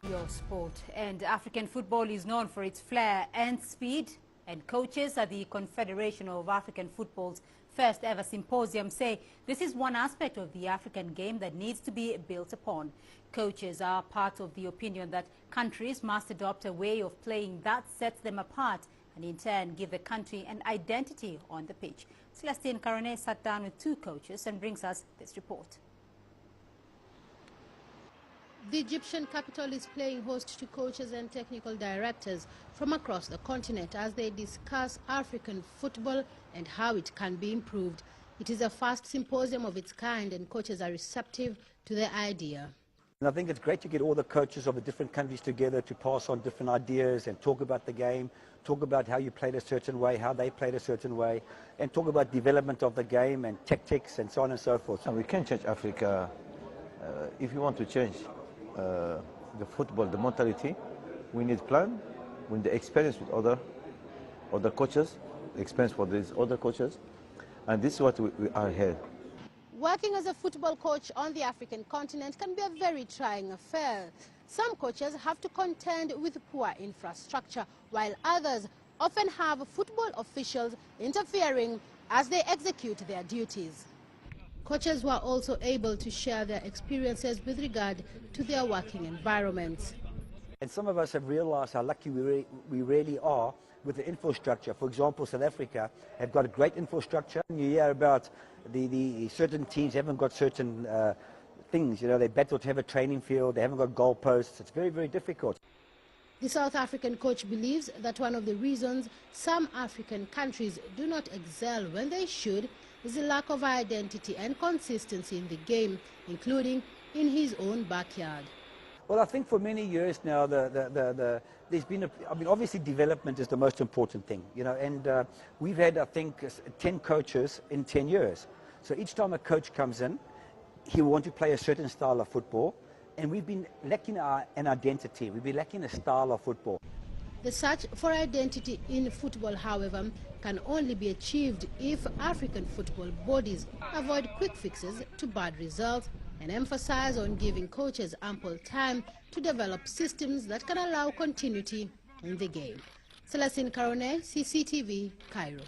Your sport. And African football is known for its flair and speed, and coaches at the Confederation of African Football's first ever symposium say this is one aspect of the African game that needs to be built upon. Coaches are part of the opinion that countries must adopt a way of playing that sets them apart and in turn give the country an identity on the pitch. Celestine Carone sat down with two coaches and brings us this report. The Egyptian capital is playing host to coaches and technical directors from across the continent as they discuss African football and how it can be improved. It is a first symposium of its kind and coaches are receptive to the idea. And I think it's great to get all the coaches of the different countries together to pass on different ideas and talk about the game, talk about how you played a certain way, how they played a certain way, and talk about development of the game and tactics and so on and so forth. And we can change Africa if you want to change the football, the mentality. We need plan, we need the experience with other coaches, experience for these other coaches, and this is what we are here. Working as a football coach on the African continent can be a very trying affair. Some coaches have to contend with poor infrastructure, while others often have football officials interfering as they execute their duties. Coaches were also able to share their experiences with regard to their working environments. And some of us have realized how lucky we really are with the infrastructure. For example, South Africa have got a great infrastructure. You hear about the certain teams haven't got certain things. You know, they battle to have a training field, they haven't got goalposts. It's very, very difficult. The South African coach believes that one of the reasons some African countries do not excel when they should is the lack of identity and consistency in the game, including in his own backyard. Well, I think for many years now, there's been obviously development is the most important thing, you know, and we've had, I think, 10 coaches in 10 years. So each time a coach comes in, he will want to play a certain style of football, and we've been lacking an identity. We've been lacking a style of football. The search for identity in football, however, can only be achieved if African football bodies avoid quick fixes to bad results and emphasize on giving coaches ample time to develop systems that can allow continuity in the game. Celestine Carone, CCTV, Cairo.